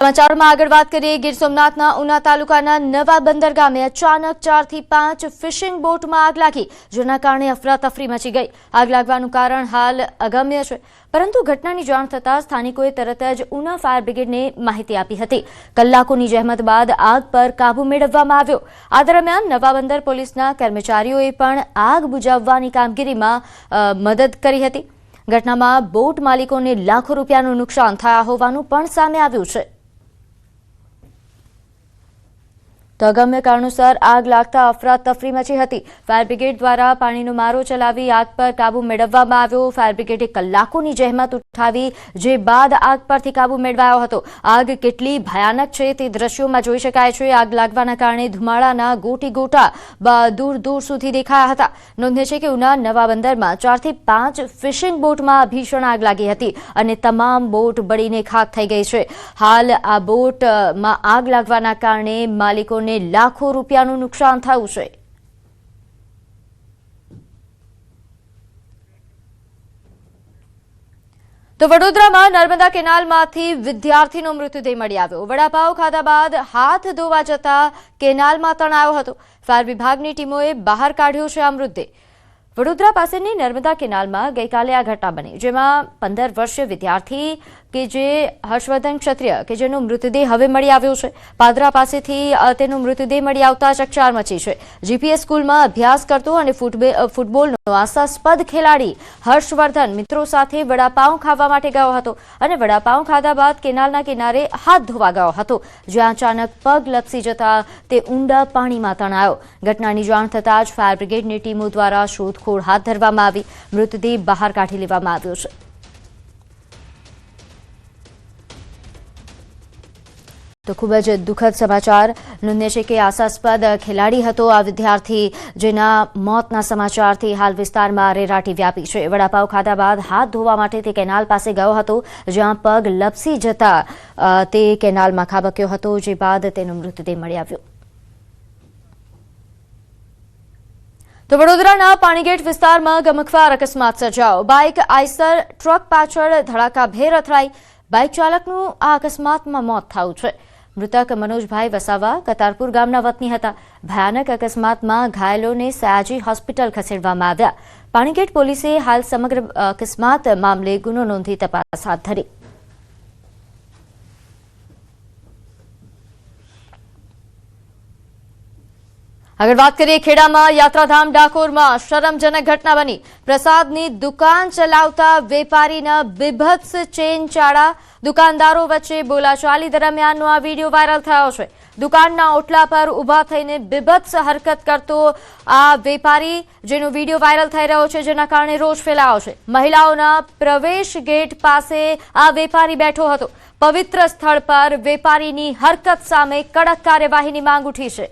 સમાચારમાં આગળ વાત કરીએ ગીર સોમનાથના ઉના તાલુકાના નવા બંદર ગામે અચાનક 4 થી 5 ફિશિંગ બોટમાં આગ લાગી, જેના કારણે અફરાતફરી મચી ગઈ। આગ લાગવાનું કારણ હાલ અગમ્ય છે, પરંતુ ઘટનાની જાણ થતાં સ્થાનિકોએ તરત જ ઉના ફાયર બ્રિગેડને માહિતી આપી હતી। કલાકોની જહેમત બાદ આગ પર કાબુ મેળવવામાં આવ્યો। આ દરમિયાન નવા બંદર પોલીસના કર્મચારીઓએ પણ આગ બુઝાવવાની કામગીરીમાં મદદ કરી હતી। ઘટનામાં બોટ માલિકોને લાખો રૂપિયાનું નુકસાન થયા હોવાનું પણ સામે આવ્યું છે। તો અગમ્ય કારણોસર આગ લાગતા અફરાતફરી મચી હતી। ફાયર બ્રિગેડ દ્વારા પાણીનો મારો ચલાવી આગ પર કાબુ મેળવવામાં આવ્યો। ફાયર બ્રિગેડે કલાકોની જહેમત ઉઠાવી, જે બાદ આગ પરથી કાબુ મેળવાયો હતો। આગ કેટલી ભયાનક છે તે દ્રશ્યોમાં જોઈ શકાય છે। આગ લાગવાના કારણે ધુમાડાના ગોટી ગોટા દૂર દૂર સુધી દેખાયા હતા। નોંધનીય છે કે ઉના નવા બંદરમાં 4 થી 5 ફિશિંગ બોટમાં ભીષણ આગ લાગી હતી અને તમામ બોટ બળીને ખાખ થઈ ગઈ છે। હાલ આ બોટમાં આગ લાગવાના કારણે માલિકોને લાખો રૂપિયાનું નુકસાન થયું છે। તો વડોદરામાં નર્મદા કેનાલમાંથી વિદ્યાર્થીનો મૃતદેહ મળી આવ્યો। વડાપાવ ખાધા બાદ હાથ ધોવા જતા કેનાલમાં તણાયો હતો। ફાયર વિભાગની ટીમોએ બહાર કાઢ્યો છે આ મૃતદેહ। વડોદરા પાસેની નર્મદા કેનાલમાં ગઈકાલે આ ઘટના બની, જેમાં 15 વર્ષીય વિદ્યાર્થી કે જે હર્ષવર્ધન ક્ષત્રિય કે જેનો મૃતદેહ હવે મળી આવ્યો છે। પાદરા પાસેથી તેનો મૃતદેહ મળી આવતા ચકચાર મચી છે। જીપીએસ સ્કૂલમાં અભ્યાસ કરતો અને ફૂટબોલનો આશાસ્પદ ખેલાડી હર્ષવર્ધન મિત્રો સાથે વડાપાઉં ખાવા માટે ગયો હતો અને વડાપાઉં ખાધા બાદ કેનાલના કિનારે હાથ ધોવા ગયો હતો, જ્યાં અચાનક પગ લપસી જતા તે ઊંડા પાણીમાં તણાયો। ઘટનાની જાણ થતાં જ ફાયર બ્રિગેડની ટીમો દ્વારા શોધખોળ હાથ ધરવામાં આવી। મૃતદેહ બહાર કાઢી લેવામાં આવ્યો છે। તો ખૂબ જ દુઃખદ સમાચાર। નોંધનીય છે કે આશાસ્પદ ખેલાડી હતો આ વિદ્યાર્થી, જેના મોતના સમાચારથી હાલ વિસ્તારમાં રેરાટી વ્યાપી છે। વડાપાવ ખાધા બાદ હાથ ધોવા માટે તે કેનાલ પાસે ગયો હતો, જ્યાં પગ લપસી જતા તે કેનાલમાં ખાબક્યો હતો, જે બાદ તેનો મૃતદેહ મળી આવ્યો। તો વડોદરાના પાણીગેટ વિસ્તારમાં ગમખ્વાર અકસ્માત સર્જાયો। બાઇક આઈસર ટ્રક પાછળ ધડાકાભેર અથડાઈ। બાઇક ચાલકનું આ અકસ્માતમાં મોત થયું છે। મૃતક મનોજભાઈ વસાવા કતારપુર ગામના વતની હતા। ભયાનક અકસ્માતમાં ઘાયલોને સયાજી હોસ્પિટલ ખસેડવામાં આવ્યા। પાણીગેટ પોલીસે હાલ સમગ્ર અકસ્માત મામલે ગુનો નોંધી તપાસ હાથ ધરી। આગળ વાત કરીએ ખેડામાં યાત્રાધામ ડાકોરમાં શરમજનક ઘટના બની। પ્રસાદની દુકાન ચલાવતા વેપારીના બીભત્સ ચેન ચાળા। દુકાનદારો વચ્ચે બોલાચાલી દરમિયાનનો આ વિડીયો વાયરલ થયો છે। દુકાનના ઓટલા પર ઊભા થઈને બીભત્સ હરકત કરતો આ વેપારી, જેનો વિડીયો વાયરલ થઈ રહ્યો છે, જેના કારણે રોષ ફેલાયો છે। મહિલાઓના પ્રવેશ ગેટ પાસે આ વેપારી બેઠો હતો। પવિત્ર સ્થળ પર વેપારીની હરકત સામે કડક કાર્યવાહીની માંગ ઉઠી છે।